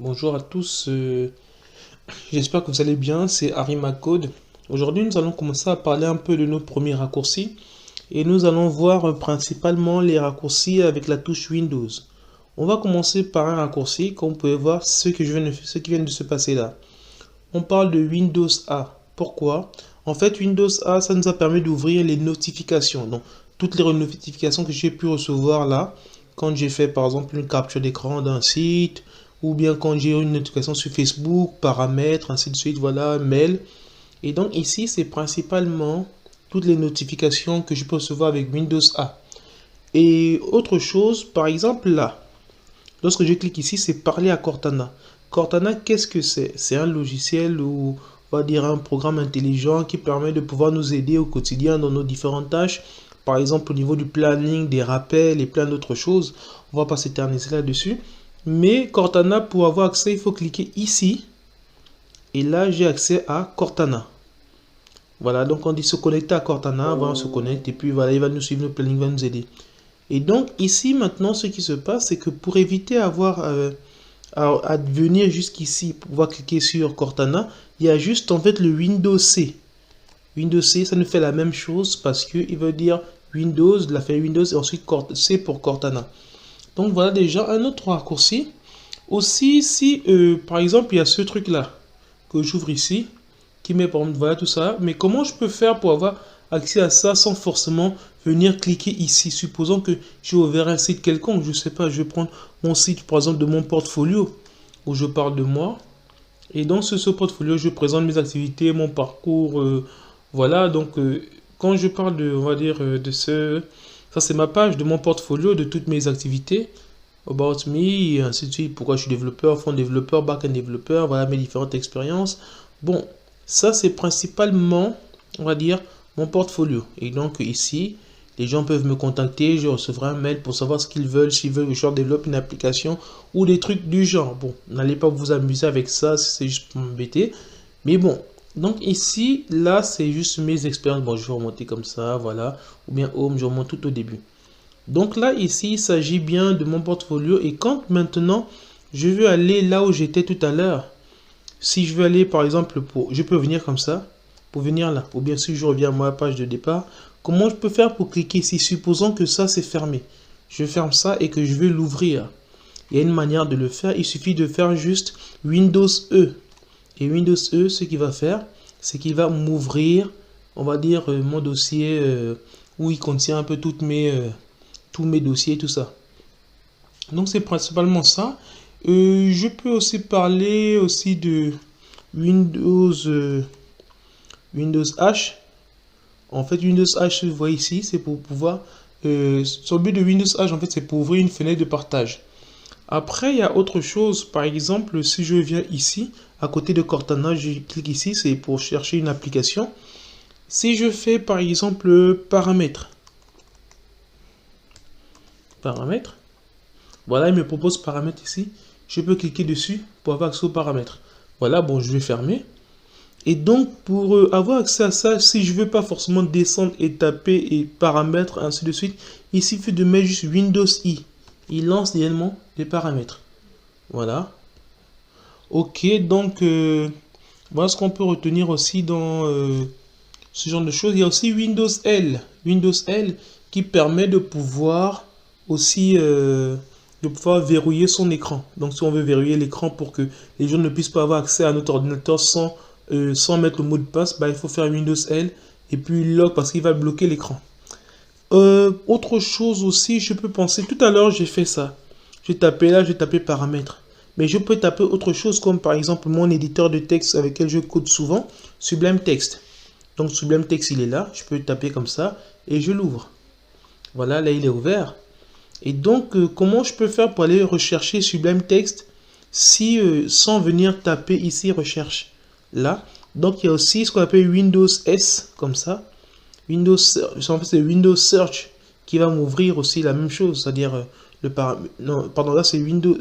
Bonjour à tous, j'espère que vous allez bien, c'est Harry Code. Aujourd'hui, nous allons commencer à parler un peu de nos premiers raccourcis et nous allons voir principalement les raccourcis avec la touche Windows. On va commencer par un raccourci, comme vous pouvez voir ce qui vient de se passer là. On parle de Windows A. Pourquoi? En fait, Windows A, ça nous a permis d'ouvrir les notifications. Donc, toutes les notifications que j'ai pu recevoir là, quand j'ai fait par exemple une capture d'écran d'un site, ou bien quand j'ai une notification sur Facebook, paramètres, ainsi de suite, voilà, mail. Et donc ici, c'est principalement toutes les notifications que je peux recevoir avec Windows A. Et autre chose, par exemple là, lorsque je clique ici, c'est parler à Cortana. Cortana, qu'est-ce que c'est? C'est un logiciel ou on va dire un programme intelligent qui permet de pouvoir nous aider au quotidien dans nos différentes tâches. Par exemple, au niveau du planning, des rappels et plein d'autres choses. On va pas s'éterniser là-dessus. Mais Cortana, pour avoir accès, il faut cliquer ici. Et là, j'ai accès à Cortana. Voilà, donc on dit se connecter à Cortana. Voilà, on se connecte. Et puis voilà, il va nous suivre, le planning va nous aider. Et donc ici, maintenant, ce qui se passe, c'est que pour éviter à venir jusqu'ici, pour pouvoir cliquer sur Cortana, il y a juste en fait le Windows C. Windows C, ça nous fait la même chose parce qu'il veut dire Windows, la fait Windows et ensuite C pour Cortana. Donc voilà déjà un autre raccourci. Aussi, si par exemple il y a ce truc là que j'ouvre ici, qui met par exemple, voilà tout ça, mais comment je peux faire pour avoir accès à ça sans forcément venir cliquer ici? Supposons que j'ai ouvert un site quelconque, je sais pas, je vais prendre mon site par exemple de mon portfolio où je parle de moi. Et dans ce portfolio, je présente mes activités, mon parcours, voilà. Donc quand je parle de, on va dire, ça c'est ma page de mon portfolio, de toutes mes activités. About me, et ainsi de suite, pourquoi je suis développeur, front développeur, back-end développeur, voilà mes différentes expériences. Bon, ça c'est principalement, on va dire, mon portfolio. Et donc ici, les gens peuvent me contacter, je recevrai un mail pour savoir ce qu'ils veulent, s'ils veulent que je leur développe une application ou des trucs du genre. Bon, n'allez pas vous amuser avec ça, c'est juste pour m'embêter. Mais bon, donc ici, là, c'est juste mes expériences. Bon, je vais remonter comme ça, voilà. Ou bien home, je remonte tout au début. Donc là, ici, il s'agit bien de mon portfolio. Et quand maintenant, je veux aller là où j'étais tout à l'heure, si je veux aller, par exemple, je peux venir comme ça, pour venir là. Ou bien si je reviens à ma page de départ, comment je peux faire pour cliquer ici? Supposons que ça, c'est fermé. Je ferme ça et que je veux l'ouvrir. Il y a une manière de le faire. Il suffit de faire juste Windows E. Et Windows E, ce qu'il va faire, c'est qu'il va m'ouvrir, on va dire, mon dossier où il contient un peu tous mes dossiers, tout ça. Donc c'est principalement ça. Je peux aussi parler aussi de Windows, Windows H. En fait, Windows H, vous voyez ici, c'est pour pouvoir... sur le but de Windows H, en fait, c'est pour ouvrir une fenêtre de partage. Après, il y a autre chose. Par exemple, si je viens ici, à côté de Cortana, je clique ici, c'est pour chercher une application. Si je fais, par exemple, paramètres. Paramètres. Voilà, il me propose paramètres ici. Je peux cliquer dessus pour avoir accès aux paramètres. Voilà, bon, je vais fermer. Et donc, pour avoir accès à ça, si je ne veux pas forcément descendre et taper et paramètres, ainsi de suite, il suffit de mettre juste Windows I. Il lance également les paramètres. Voilà. Ok, donc, voilà ce qu'on peut retenir aussi dans ce genre de choses. Il y a aussi Windows L. Windows L qui permet de pouvoir aussi verrouiller son écran. Donc si on veut verrouiller l'écran pour que les gens ne puissent pas avoir accès à notre ordinateur sans mettre le mot de passe, bah, il faut faire Windows L et puis lock parce qu'il va bloquer l'écran. Autre chose aussi, je peux penser, tout à l'heure j'ai fait ça. J'ai tapé là, j'ai tapé paramètres. Mais je peux taper autre chose comme par exemple mon éditeur de texte avec lequel je code souvent, Sublime Text. Donc Sublime Text il est là, je peux taper comme ça et je l'ouvre. Voilà, là il est ouvert. Et donc, comment je peux faire pour aller rechercher Sublime Text si, sans venir taper ici recherche là. Donc, il y a aussi ce qu'on appelle Windows S, comme ça. Windows, en fait, c'est Windows Search qui va m'ouvrir aussi la même chose, c'est-à-dire le paramètre. Non, pardon, là c'est Windows.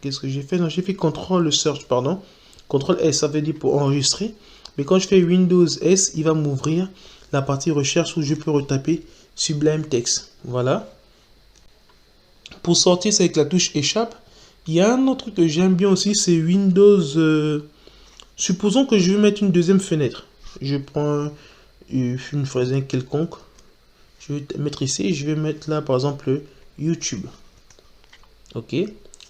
Qu'est-ce que j'ai fait? Non, j'ai fait CTRL Search, pardon. CTRL S, ça veut dire pour enregistrer. Mais quand je fais Windows S, il va m'ouvrir la partie recherche où je peux retaper Sublime Text. Voilà. Pour sortir, c'est avec la touche échappe. Il y a un autre truc que j'aime bien aussi, c'est Windows. Supposons que je veux mettre une deuxième fenêtre. Je prends une fenêtre quelconque. Je vais mettre ici. Je vais mettre là, par exemple, YouTube. Ok.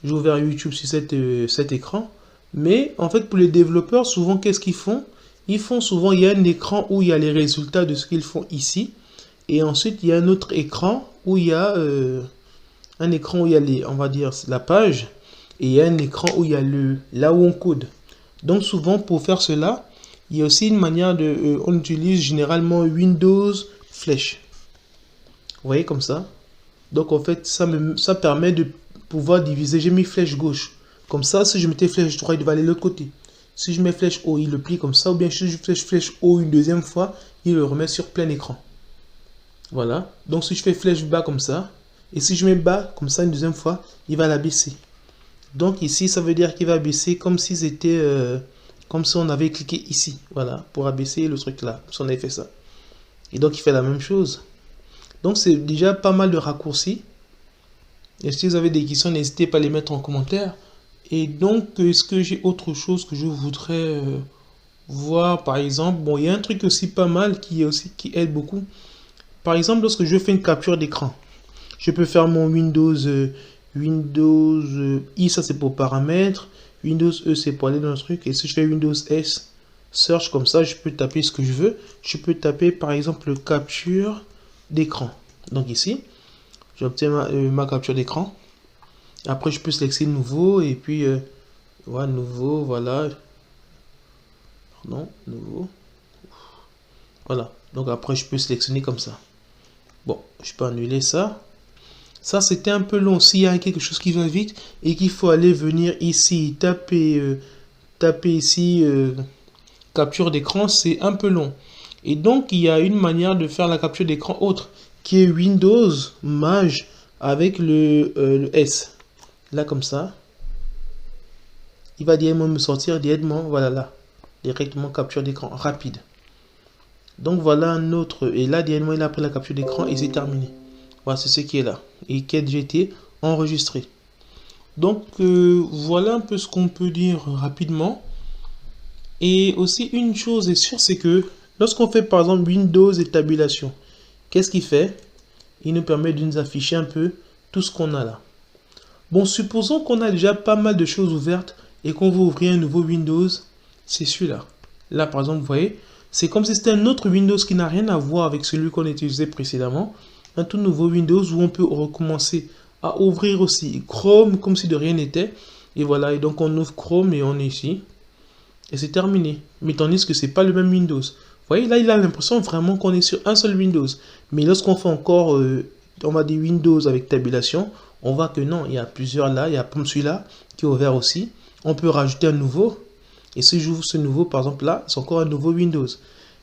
J'ai ouvert YouTube sur cet écran. Mais en fait, pour les développeurs, souvent, qu'est-ce qu'ils font? Ils font souvent, il y a un écran où il y a les résultats de ce qu'ils font ici. Et ensuite, il y a un autre écran où il y a on va dire, la page. Et il y a un écran où il y a là où on code. Donc souvent, pour faire cela, il y a aussi une manière de... on utilise généralement Windows flèche. Vous voyez comme ça? Donc en fait, ça permet de pouvoir diviser. J'ai mis flèche gauche. Comme ça, si je mettais flèche droite, il va aller de l'autre côté. Si je mets flèche haut, il le plie comme ça. Ou bien si je fais flèche haut une deuxième fois, il le remet sur plein écran. Voilà. Donc si je fais flèche bas comme ça, et si je mets bas comme ça une deuxième fois, il va la baisser. Donc ici, ça veut dire qu'il va baisser comme si c'était... comme si on avait cliqué ici. Voilà. Pour abaisser le truc là. Comme si on avait fait ça. Et donc il fait la même chose. Donc c'est déjà pas mal de raccourcis. Et si vous avez des questions, n'hésitez pas à les mettre en commentaire. Et donc, est-ce que j'ai autre chose que je voudrais voir, par exemple? Bon, il y a un truc aussi pas mal qui aide beaucoup. Par exemple, lorsque je fais une capture d'écran, je peux faire mon Windows I, ça c'est pour paramètres. Windows E, c'est pour aller dans le truc. Et si je fais Windows S, search comme ça, je peux taper ce que je veux. Je peux taper, par exemple, capture d'écran. Donc ici, j'obtiens ma capture d'écran. Après, je peux sélectionner nouveau et puis voilà, nouveau, voilà. Pardon, nouveau. Voilà. Donc après, je peux sélectionner comme ça. Bon, je peux annuler ça. Ça, c'était un peu long. S'il y a quelque chose qui va vite et qu'il faut aller venir ici, taper ici, capture d'écran, c'est un peu long. Et donc, il y a une manière de faire la capture d'écran autre, qui est Windows Maj avec le S. Là, comme ça. Il va directement me sortir directement, voilà là. Directement capture d'écran rapide. Donc, voilà un autre. Et là, directement, il a pris la capture d'écran et c'est terminé. Voilà, c'est ce qui est là. Et qui a déjà été enregistré. Donc, voilà un peu ce qu'on peut dire rapidement. Et aussi, une chose est sûre, c'est que lorsqu'on fait par exemple Windows et tabulation, qu'est-ce qu'il fait? Il nous permet de nous afficher un peu tout ce qu'on a là. Bon, supposons qu'on a déjà pas mal de choses ouvertes et qu'on veut ouvrir un nouveau Windows, c'est celui-là. Là, par exemple, vous voyez, c'est comme si c'était un autre Windows qui n'a rien à voir avec celui qu'on utilisait précédemment. Un tout nouveau Windows où on peut recommencer à ouvrir aussi Chrome comme si de rien n'était. Et voilà, et donc on ouvre Chrome et on est ici. Et c'est terminé. Mais tandis que c'est pas le même Windows. Vous voyez, là, il a l'impression vraiment qu'on est sur un seul Windows. Mais lorsqu'on fait encore, on va dire Windows avec tabulation, on voit que non, il y a plusieurs là. Il y a comme celui-là qui est ouvert aussi. On peut rajouter un nouveau. Et si j'ouvre ce nouveau, par exemple là, c'est encore un nouveau Windows.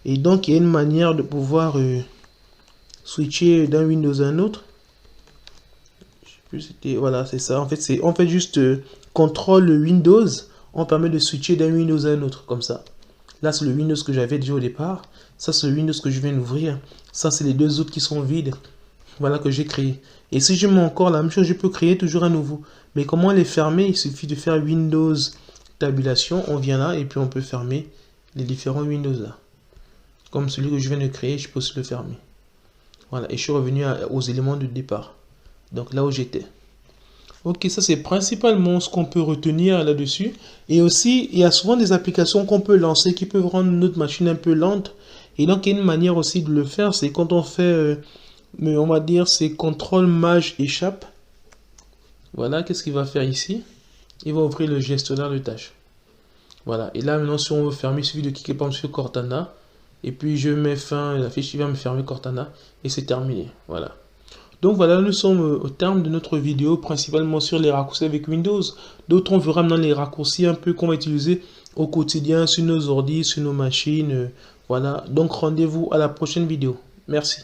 Et donc, il y a une manière de pouvoir switcher d'un Windows à un autre. Je sais plus, c'était... Voilà, c'est ça. En fait, c'est juste contrôle Windows. On permet de switcher d'un Windows à un autre, comme ça. Là, c'est le Windows que j'avais déjà au départ. Ça, c'est le Windows que je viens d'ouvrir. Ça, c'est les deux autres qui sont vides. Voilà, que j'ai créé. Et si je mets encore la même chose, je peux créer toujours un nouveau. Mais comment les fermer? Il suffit de faire Windows tabulation. On vient là et puis on peut fermer les différents Windows là. Comme celui que je viens de créer, je peux aussi le fermer. Voilà, et je suis revenu aux éléments de départ. Donc là où j'étais. Ok, ça c'est principalement ce qu'on peut retenir là-dessus. Et aussi, il y a souvent des applications qu'on peut lancer qui peuvent rendre notre machine un peu lente. Et donc, il y a une manière aussi de le faire, c'est quand on fait, on va dire, c'est CTRL Maj échappe. Voilà, qu'est-ce qu'il va faire ici? Il va ouvrir le gestionnaire de tâches. Voilà, et là maintenant, si on veut fermer, il suffit de cliquer par exemple sur Cortana. Et puis je mets fin à la fiche, il va me fermer Cortana. Et c'est terminé, voilà. Donc voilà, nous sommes au terme de notre vidéo, principalement sur les raccourcis avec Windows. D'autres, on verra maintenant les raccourcis un peu qu'on va utiliser au quotidien sur nos ordi, sur nos machines. Voilà, donc rendez-vous à la prochaine vidéo. Merci.